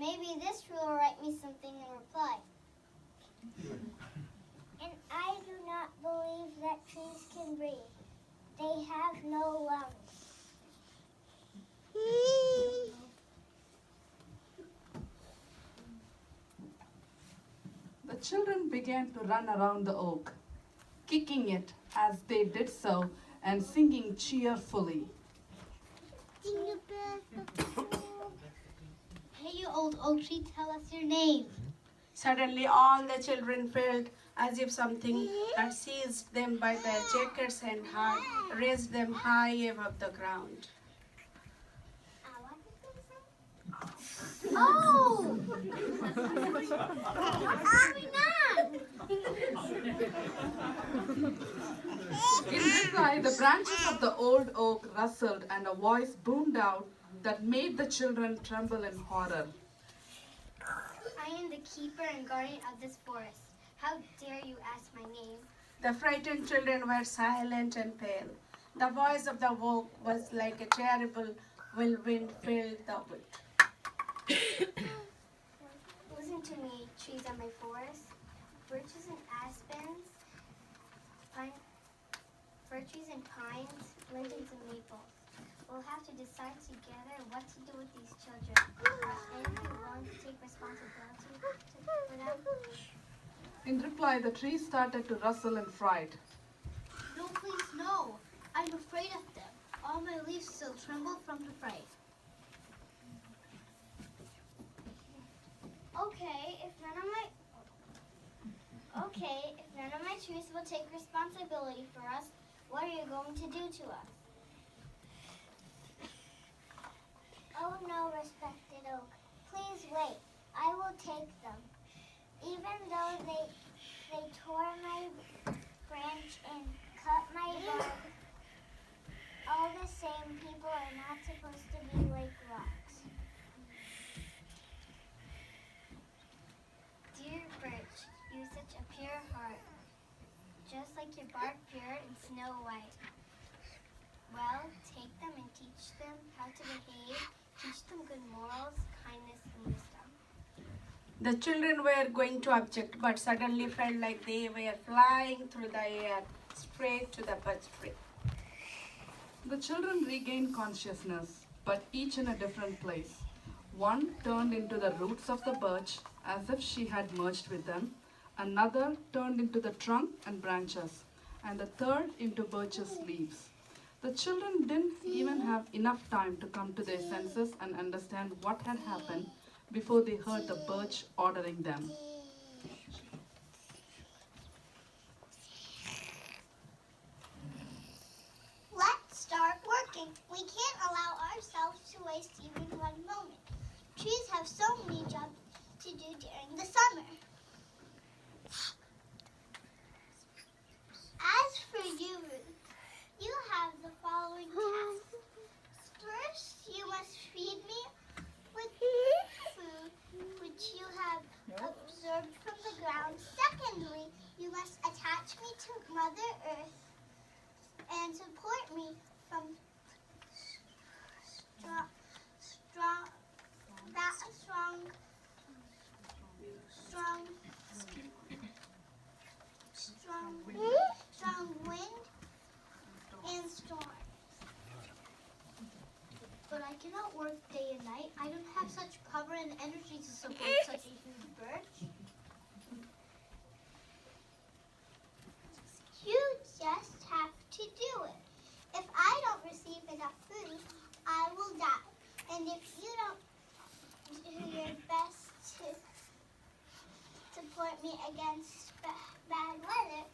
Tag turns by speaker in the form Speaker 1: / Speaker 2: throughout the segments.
Speaker 1: Maybe this tree will write me something in reply. And I do not believe that trees can breathe. They have no lungs.
Speaker 2: The children began to run around the oak, kicking it as they did so and singing cheerfully.
Speaker 1: Hey, you old oak tree, tell us your name.
Speaker 3: Suddenly all the children felt as if something had seized them by their jackets and had raised them high above the ground.
Speaker 1: Oh!
Speaker 2: In reply, the branches of the old oak rustled and a voice boomed out that made the children tremble in horror.
Speaker 1: I am the keeper and guardian of this forest. How dare you ask my name?
Speaker 3: The frightened children were silent and pale. The voice of the oak was like a terrible whirlwind filled the wood.
Speaker 1: Listen to me, trees of my forest. Birches and aspens, fir trees and pines, lindens and maples. We'll have to decide together what to do with these children. Are anyone willing to take responsibility for them?
Speaker 2: In reply, the trees started to rustle in fright.
Speaker 1: No, please, no. I'm afraid of them. All my leaves still tremble from the fright. Okay, if none of my trees will take responsibility for us, what are you going to do to us? Oh no, respected oak. Please wait. I will take them. Even though they tore my branch and cut my bark, all the same, people are not supposed to be like rocks. Dear birch, you have such a pure heart, just like your bark pure and snow white. Well, take them and teach them how to behave, teach them good morals, kindness, and wisdom.
Speaker 3: The children were going to object, but suddenly felt like they were flying through the air, straight to the birch tree.
Speaker 2: The children regained consciousness, but each in a different place. One turned into the roots of the birch as if she had merged with them, another turned into the trunk and branches, and the third into birch's leaves. The children didn't even have enough time to come to their senses and understand what had happened before they heard the birch ordering them.
Speaker 1: Let's start working. We can't allow ourselves to waste even one moment. Trees have so many jobs to do during the summer. As for you, Ruth, you have the following tasks. First, you must feed me with food which you have absorbed from the ground. Secondly, you must attach me to Mother Earth and support me from strong wind and storms. But I cannot work day and night. I don't have such power and energy to support such a huge birch. You just have to do it. If I don't receive enough food, I will die. And if you don't do your best to support me against bad weather,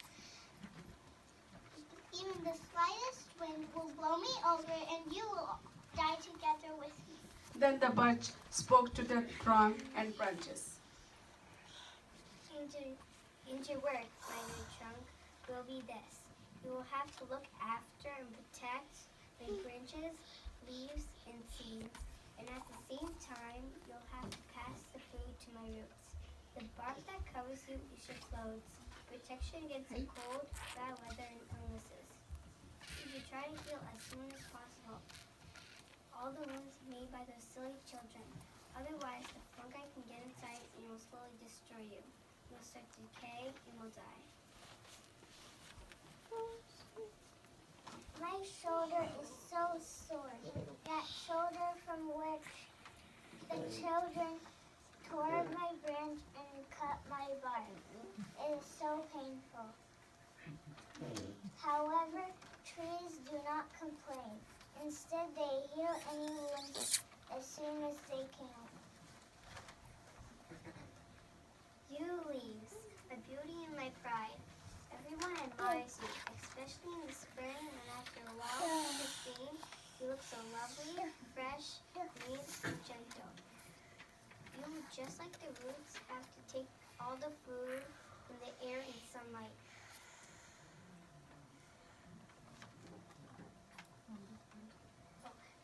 Speaker 1: even the slightest wind will blow me over and you will die together with me.
Speaker 3: Then the birch spoke to the trunk and branches.
Speaker 1: Into work, my new trunk, will be this. You will have to look after and protect the branches, leaves, and seeds. And at the same time, you'll have to pass the food to my roots. The bark that covers you is your clothes, protection against the cold, bad weather, and illnesses. You should try to heal as soon as possible all the wounds made by those silly children. Otherwise, the fungi ignore you. You'll start to decay and will die. My shoulder is so sore. That shoulder from which the children tore my branch and cut my bark. It is so painful. However, trees do not complain. Instead, they heal any wounds as soon as they can. You leaves, my beauty and my pride. Everyone admires you, especially in the spring when after a while from the sea, you look so lovely, fresh, green, and gentle. You, just like the roots, have to take all the food from the air and sunlight.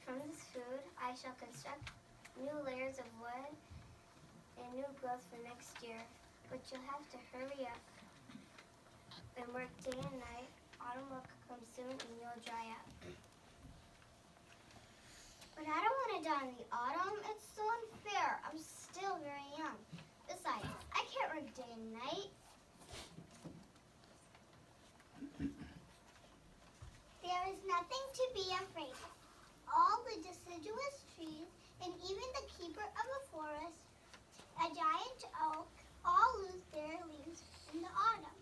Speaker 1: From this food, I shall construct new layers of wood and new growth for next year. But you'll have to hurry up and work day and night. Autumn will come soon and you'll dry up. But I don't want to die in the autumn. It's so unfair. I'm still very young. Besides, I can't work day and night. There is nothing to be afraid of. All the deciduous trees and even the keeper of a forest, a giant oak, all lose their leaves in the autumn.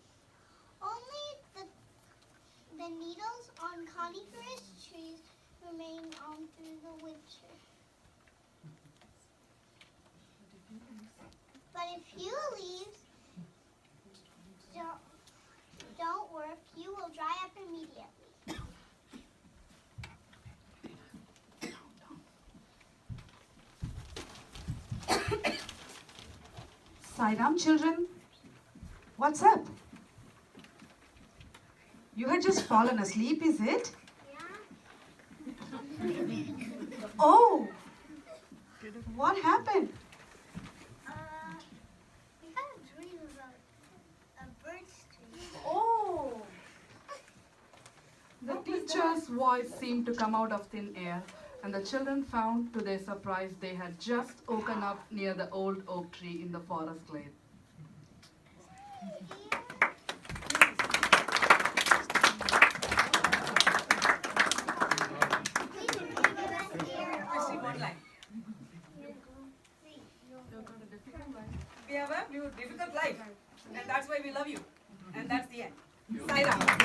Speaker 1: Only the needles on coniferous trees remain on through the winter. But if few leaves don't work, you will dry up immediately.
Speaker 2: Sairam, children, what's up? You had just fallen asleep, is it?
Speaker 1: Yeah?
Speaker 2: Oh! What happened?
Speaker 1: We had a dream about a birch tree.
Speaker 2: Oh! The teacher's voice seemed to come out of thin air, and the children found, to their surprise, they had just woken up near the old oak tree in the forest glade.
Speaker 4: We have a difficult life, and that's why we love you. And that's the end. Saira.